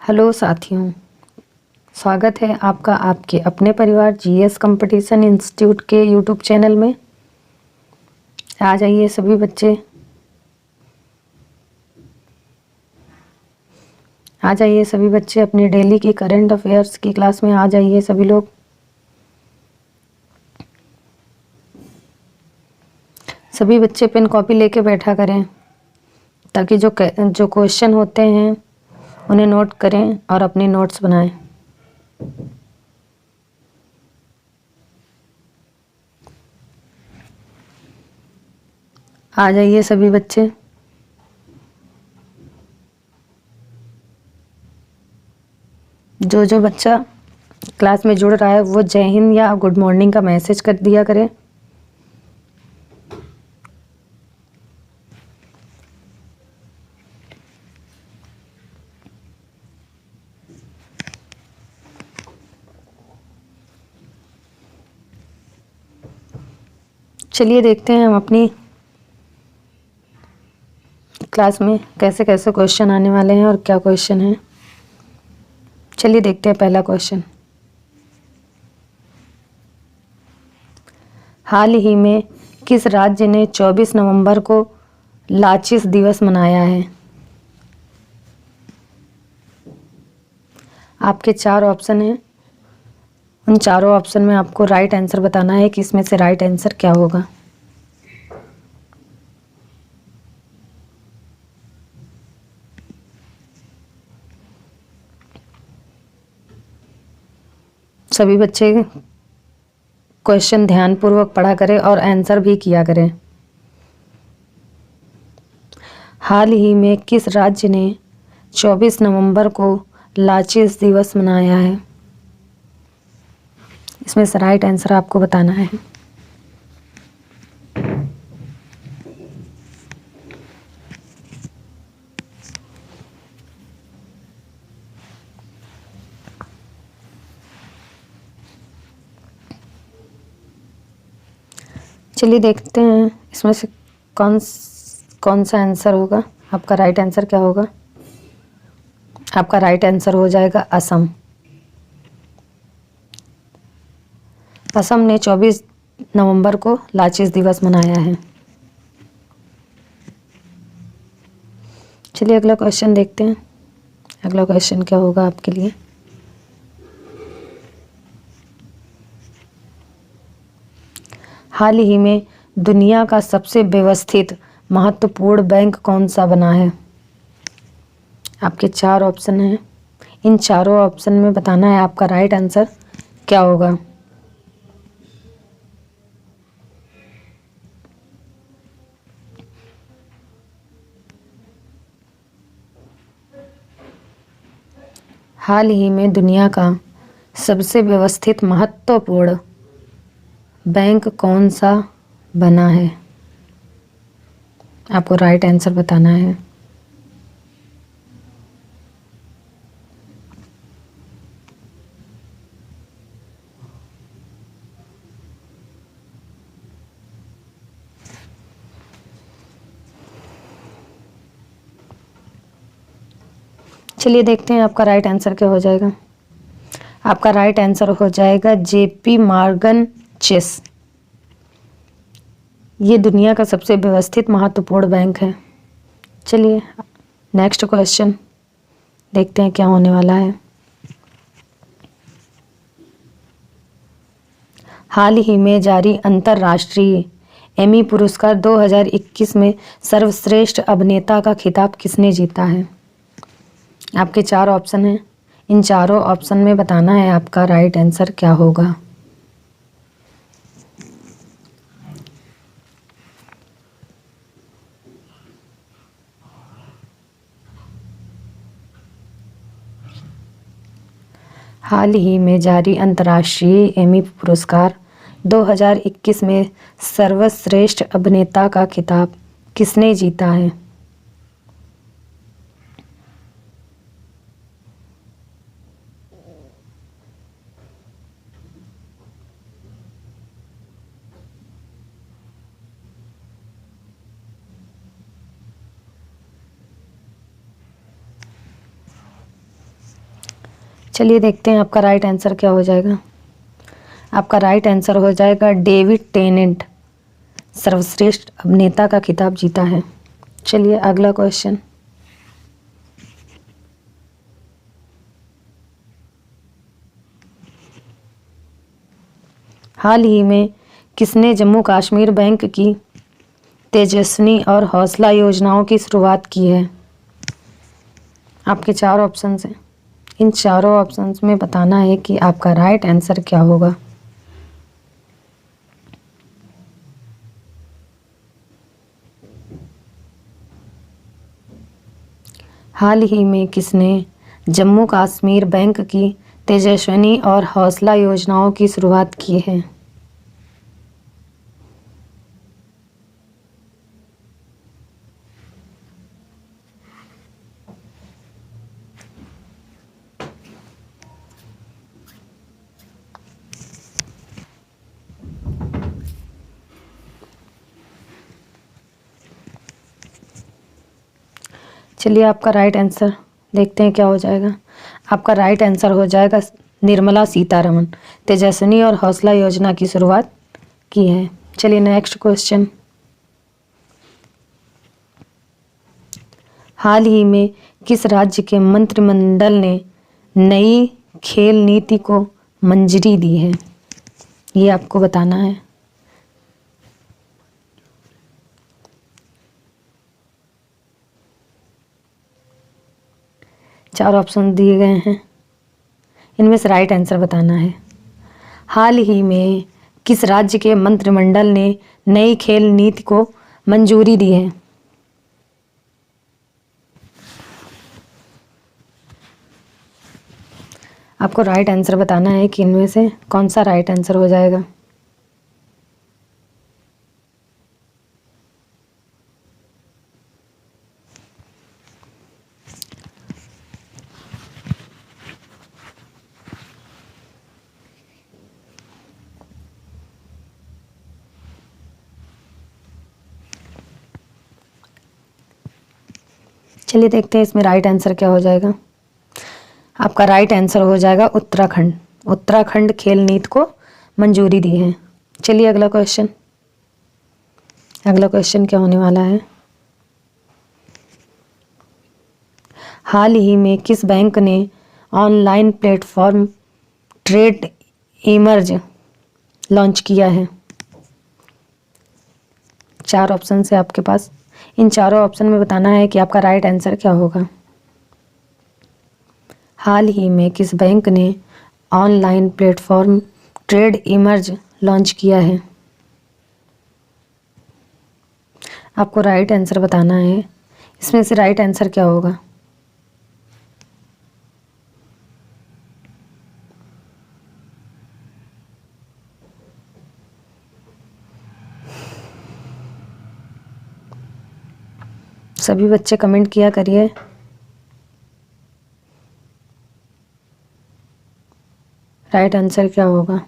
Hello साथियों, स्वागत है आपका आपके अपने परिवार जीएस कंपटीशन इंस्टीट्यूट के यूट्यूब चैनल में। आ जाइए सभी बच्चे, आ जाइए सभी बच्चे, अपनी डेली की करंट अफेयर्स की क्लास में आ जाइए सभी लोग। सभी बच्चे पेन कॉपी लेके बैठा करें ताकि जो क्वेश्चन होते हैं उन्हें नोट करें और अपनी नोट्स बनाएं। आ जाइए सभी बच्चे। जो बच्चा क्लास में जुड़ रहा है वो जय हिंद या गुड मॉर्निंग का मैसेज कर दिया करें। चलिए देखते हैं हम अपनी क्लास में कैसे कैसे क्वेश्चन आने वाले हैं और क्या क्वेश्चन है। चलिए देखते हैं पहला क्वेश्चन। हाल ही में किस राज्य ने 24 नवंबर को लाचिस दिवस मनाया है? आपके चार ऑप्शन हैं, उन चारों ऑप्शन में आपको राइट आंसर बताना है कि इसमें से राइट आंसर क्या होगा। सभी बच्चे क्वेश्चन ध्यानपूर्वक पढ़ा करें और आंसर भी किया करें। हाल ही में किस राज्य ने 24 नवंबर को लाचिस दिवस मनाया है? इसमें से राइट आंसर आपको बताना है। चलिए देखते हैं इसमें से कौन सा आंसर होगा। आपका राइट आंसर क्या होगा? आपका राइट आंसर हो जाएगा असम। असम ने 24 नवंबर को लाचिस दिवस मनाया है। चलिए अगला क्वेश्चन देखते हैं। अगला क्वेश्चन क्या होगा आपके लिए? हाल ही में दुनिया का सबसे व्यवस्थित महत्वपूर्ण बैंक कौन सा बना है? आपके चार ऑप्शन हैं, इन चारों ऑप्शन में बताना है आपका राइट आंसर क्या होगा। हाल ही में दुनिया का सबसे व्यवस्थित महत्वपूर्ण बैंक कौन सा बना है? आपको राइट आंसर बताना है। चलिए देखते हैं आपका राइट आंसर क्या हो जाएगा। आपका राइट आंसर हो जाएगा जेपी मॉर्गन चेस। ये दुनिया का सबसे व्यवस्थित महत्वपूर्ण बैंक है। चलिए नेक्स्ट क्वेश्चन देखते हैं क्या होने वाला है। हाल ही में जारी अंतर्राष्ट्रीय एमी पुरस्कार 2021 में सर्वश्रेष्ठ अभिनेता का खिताब किसने जीता है? आपके चार ऑप्शन हैं, इन चारों ऑप्शन में बताना है आपका राइट आंसर क्या होगा। हाल ही में जारी अंतर्राष्ट्रीय एमी पुरस्कार 2021 में सर्वश्रेष्ठ अभिनेता का खिताब किसने जीता है? चलिए देखते हैं आपका राइट आंसर क्या हो जाएगा। आपका राइट आंसर हो जाएगा डेविड टेनेंट सर्वश्रेष्ठ अभिनेता का खिताब जीता है। चलिए अगला क्वेश्चन। हाल ही में किसने जम्मू कश्मीर बैंक की तेजस्विनी और हौसला योजनाओं की शुरुआत की है? आपके 4 ऑप्शंस हैं। इन चारों ऑप्शंस में बताना है कि आपका राइट आंसर क्या होगा। हाल ही में किसने जम्मू कश्मीर बैंक की तेजस्विनी और हौसला योजनाओं की शुरुआत की है? चलिए आपका राइट आंसर देखते हैं क्या हो जाएगा। आपका राइट आंसर हो जाएगा निर्मला सीतारमण तेजस्विनी और हौसला योजना की शुरुआत की है। चलिए नेक्स्ट क्वेश्चन। हाल ही में किस राज्य के मंत्रिमंडल ने नई खेल नीति को मंजूरी दी है? ये आपको बताना है। चार ऑप्शन दिए गए हैं, इनमें से राइट आंसर बताना है। हाल ही में किस राज्य के मंत्रिमंडल ने नई खेल नीति को मंजूरी दी है? आपको राइट आंसर बताना है कि इनमें से कौन सा राइट आंसर हो जाएगा। चलिए देखते हैं इसमें राइट आंसर क्या हो जाएगा। आपका राइट आंसर हो जाएगा उत्तराखंड। उत्तराखंड खेल नीति को मंजूरी दी है। चलिए अगला क्वेश्चन। अगला क्वेश्चन क्या होने वाला है? हाल ही में किस बैंक ने online platform trade emerge launch किया है? 4 ऑप्शन है आपके पास। इन चारों ऑप्शन में बताना है कि आपका राइट आंसर क्या होगा। हाल ही में किस बैंक ने online platform trade emerge launch किया है? आपको राइट आंसर बताना है। इसमें से राइट आंसर क्या होगा? सभी बच्चे कमेंट किया करिए। राइट आंसर क्या होगा?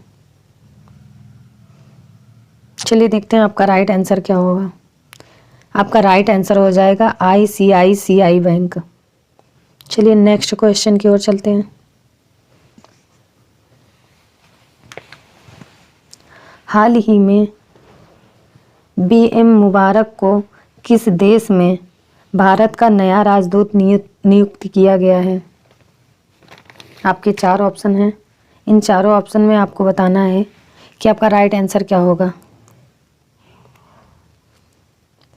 चलिए देखते हैं आपका राइट आंसर क्या होगा। आपका राइट आंसर हो जाएगा ICICI बैंक। चलिए नेक्स्ट क्वेश्चन की ओर चलते हैं। हाल ही में BM मुबारक को किस देश में भारत का नया राजदूत नियुक्त किया गया है? आपके 4 ऑप्शन हैं। इन चारों ऑप्शन में आपको बताना है कि आपका राइट आंसर क्या होगा।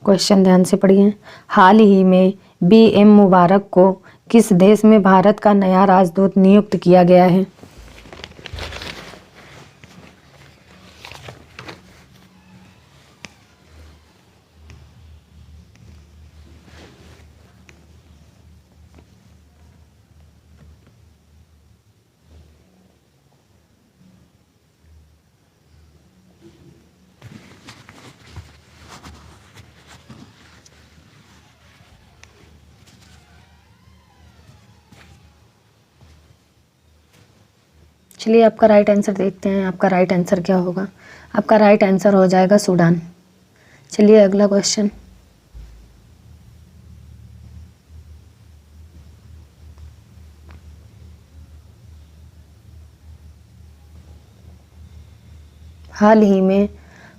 क्वेश्चन ध्यान से पढ़िए। हाल ही में BM मुबारक को किस देश में भारत का नया राजदूत नियुक्त किया गया है? चलिए आपका राइट आंसर देखते हैं। आपका राइट आंसर क्या होगा। आपका राइट आंसर हो जाएगा सूडान। चलिए अगला क्वेश्चन। हाल ही में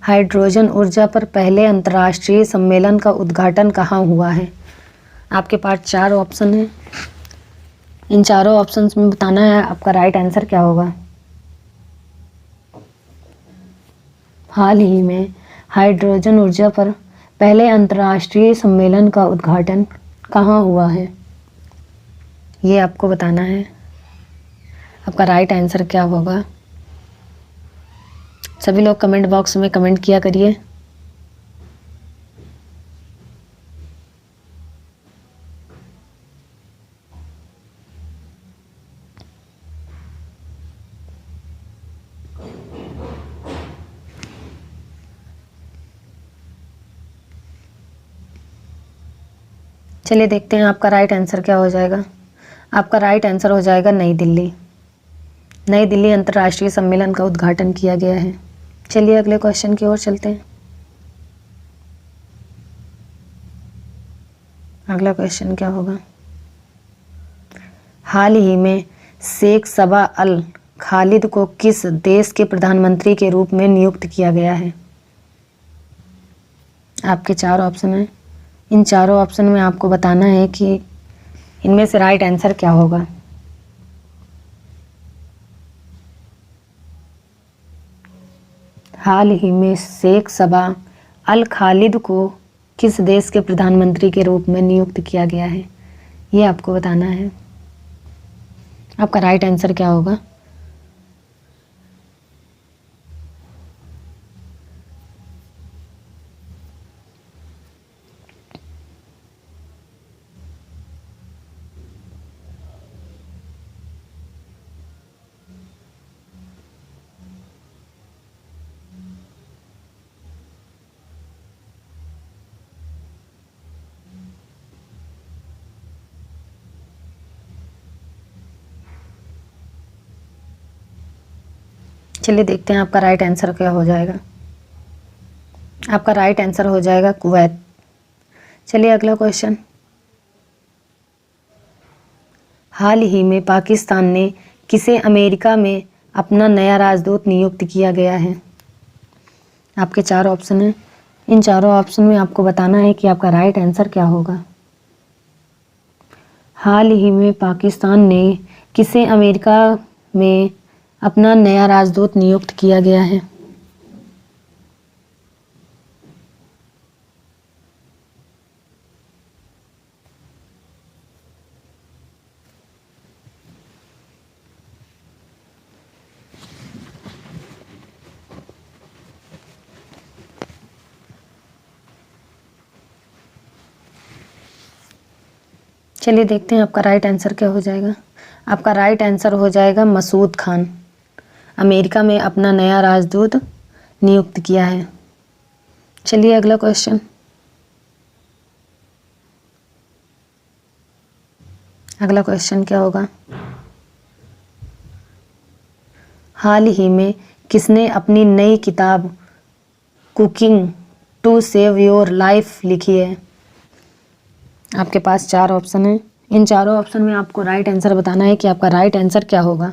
हाइड्रोजन ऊर्जा पर पहले अंतर्राष्ट्रीय सम्मेलन का उद्घाटन कहाँ हुआ है? आपके पास 4 ऑप्शन हैं। इन चारों ऑप्शंस में बताना है आपका राइट आंसर क्या होगा। हाल ही में हाइड्रोजन ऊर्जा पर पहले अंतर्राष्ट्रीय सम्मेलन का उद्घाटन कहाँ हुआ है, ये आपको बताना है। आपका राइट आंसर क्या होगा? सभी लोग कमेंट बॉक्स में कमेंट किया करिए। चलिए देखते हैं आपका राइट आंसर क्या हो जाएगा। आपका राइट आंसर हो जाएगा नई दिल्ली। नई दिल्ली अंतर्राष्ट्रीय सम्मेलन का उद्घाटन किया गया है। चलिए अगले क्वेश्चन की ओर चलते हैं। अगला क्वेश्चन क्या होगा? हाल ही में शेख सबा अल खालिद को किस देश के प्रधानमंत्री के रूप में नियुक्त किया गया है? आपके 4 ऑप्शन हैं। इन चारों ऑप्शन में आपको बताना है कि इनमें से राइट आंसर क्या होगा। हाल ही में शेख सबा अल खालिद को किस देश के प्रधानमंत्री के रूप में नियुक्त किया गया है, ये आपको बताना है। आपका राइट आंसर क्या होगा? चलिए देखते हैं आपका राइट आंसर क्या हो जाएगा। आपका राइट आंसर हो जाएगा कुवैत। चलिए अगला क्वेश्चन। हाल ही में पाकिस्तान ने किसे अमेरिका में अपना नया राजदूत नियुक्त किया गया है? आपके 4 ऑप्शन हैं। इन चारों ऑप्शन में आपको बताना है कि आपका राइट आंसर क्या होगा। हाल ही में पाकिस्तान ने किसे अमेरिका में अपना नया राजदूत नियुक्त किया गया है? चलिए देखते हैं आपका राइट आंसर क्या हो जाएगा। आपका राइट आंसर हो जाएगा मसूद खान। अमेरिका में अपना नया राजदूत नियुक्त किया है। चलिए अगला क्वेश्चन। अगला क्वेश्चन क्या होगा? हाल ही में किसने अपनी नई किताब cooking to save your life लिखी है? आपके पास 4 ऑप्शन हैं। इन चारों ऑप्शन में आपको राइट आंसर बताना है कि आपका राइट आंसर क्या होगा।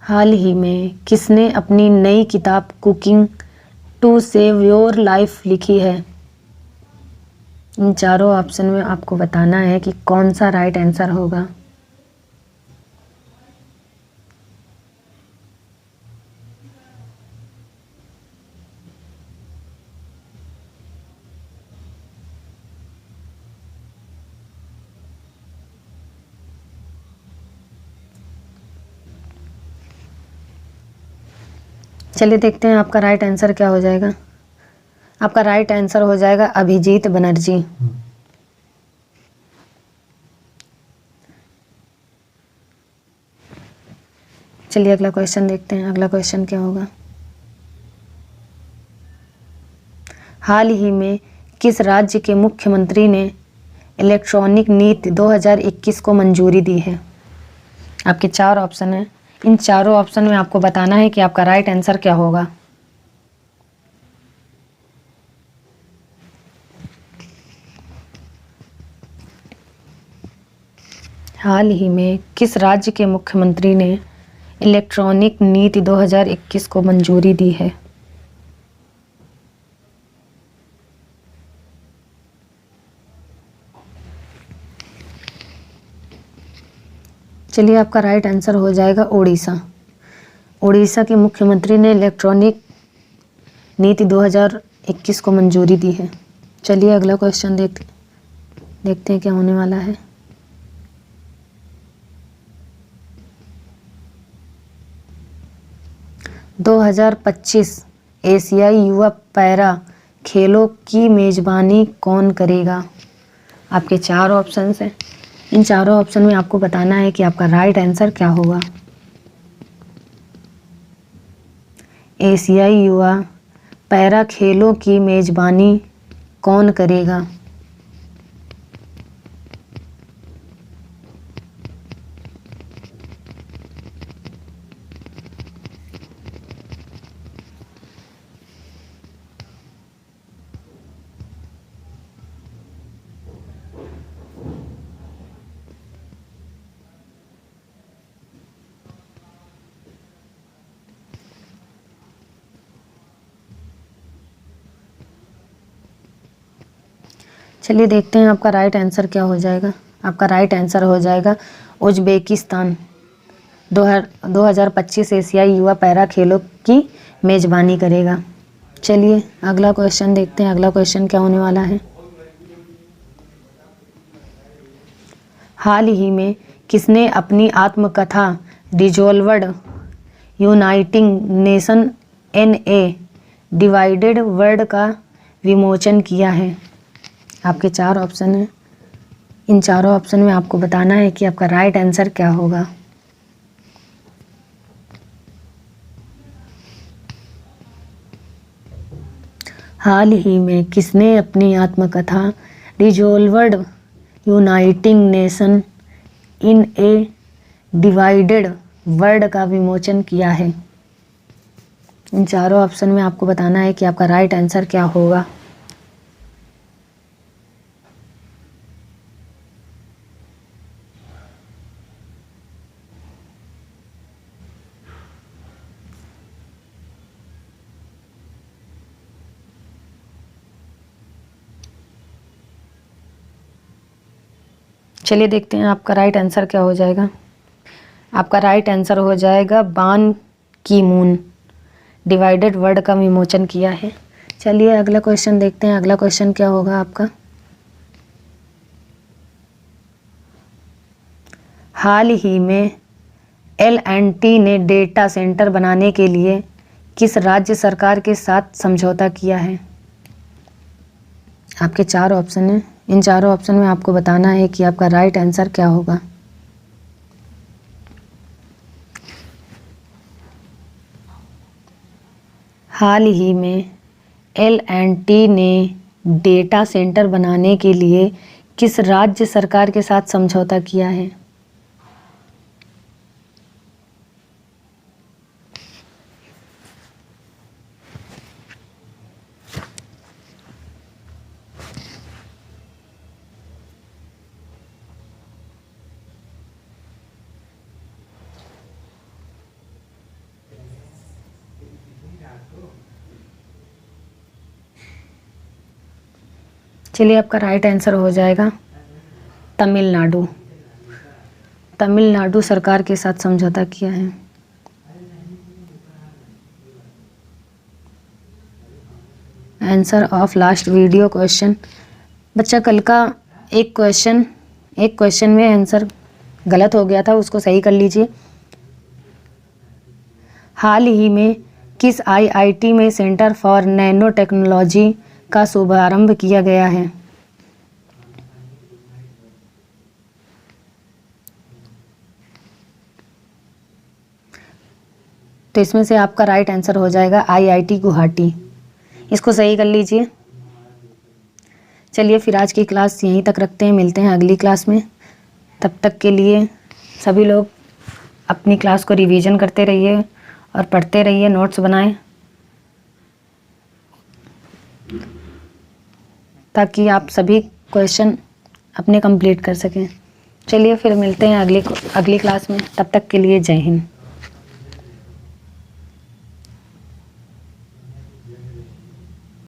हाल ही में किसने अपनी नई किताब cooking to save your life लिखी है? इन चारों ऑप्शन में आपको बताना है कि कौन सा राइट आंसर होगा। चलिए देखते हैं आपका राइट आंसर क्या हो जाएगा। आपका राइट आंसर हो जाएगा अभिजीत बनर्जी। चलिए अगला क्वेश्चन देखते हैं। अगला क्वेश्चन क्या होगा? हाल ही में किस राज्य के मुख्यमंत्री ने इलेक्ट्रॉनिक नीति 2021 को मंजूरी दी है? आपके 4 ऑप्शन हैं। इन चारों ऑप्शन में आपको बताना है कि आपका राइट आंसर क्या होगा। हाल ही में किस राज्य के मुख्यमंत्री ने इलेक्ट्रॉनिक नीति 2021 को मंजूरी दी है? चलिए, आपका राइट आंसर हो जाएगा उड़ीसा। उड़ीसा के मुख्यमंत्री ने इलेक्ट्रॉनिक नीति 2021 को मंजूरी दी है। चलिए अगला क्वेश्चन देखते हैं क्या होने वाला है। – 2025 एशियाई युवा पैरा खेलों की मेज़बानी कौन करेगा? आपके 4 ऑप्शंस हैं। इन चारों ऑप्शन में आपको बताना है कि आपका राइट आंसर क्या होगा। एशियाई युवा पैरा खेलों की मेज़बानी कौन करेगा? चलिए देखते हैं आपका राइट आंसर क्या हो जाएगा। आपका राइट आंसर हो जाएगा उज़्बेकिस्तान। 2025 एशियाई युवा पैरा खेलों की मेज़बानी करेगा। चलिए अगला क्वेश्चन देखते हैं। अगला क्वेश्चन क्या होने वाला है। हाल ही में किसने अपनी आत्मकथा dissolved uniting nation in A divided world का विमोचन किया है? आपके 4 ऑप्शन हैं। इन चारों ऑप्शन में आपको बताना है कि आपका राइट आंसर क्या होगा। हाल ही में किसने अपनी आत्मकथा dissolved uniting nation in A divided world का विमोचन किया है? इन चारों ऑप्शन में आपको बताना है कि आपका राइट आंसर क्या होगा। चलिए देखते हैं आपका राइट आंसर क्या हो जाएगा। आपका राइट आंसर हो जाएगा बान की मून डिवाइडेड वर्ल्ड का विमोचन किया है। चलिए अगला क्वेश्चन देखते हैं। अगला क्वेश्चन क्या होगा आपका। हाल ही में L&T ने डेटा सेंटर बनाने के लिए किस राज्य सरकार के साथ समझौता किया है? आपके 4 ऑप्शन हैं। इन चारों ऑप्शन में आपको बताना है कि आपका राइट आंसर क्या होगा। हाल ही में L&T ने डेटा सेंटर बनाने के लिए किस राज्य सरकार के साथ समझौता किया है? चलिए आपका राइट आंसर हो जाएगा तमिलनाडु। तमिलनाडु सरकार के साथ समझौता किया है। Answer of last video question. बच्चा कल का एक क्वेश्चन में आंसर गलत हो गया था, उसको सही कर लीजिए। हाल ही में किस IIT में सेंटर फॉर नैनो टेक्नोलॉजी का शुभारंभ किया गया है? तो इसमें से आपका राइट आंसर हो जाएगा IIT गुवाहाटी। इसको सही कर लीजिए। चलिए फिर आज की क्लास यहीं तक रखते हैं, मिलते हैं अगली क्लास में। तब तक के लिए सभी लोग अपनी क्लास को रिवीजन करते रहिए और पढ़ते रहिए, नोट्स बनाएं ताकि आप सभी क्वेश्चन अपने कंप्लीट कर सकें। चलिए फिर मिलते हैं अगली क्लास में, तब तक के लिए जय हिंद।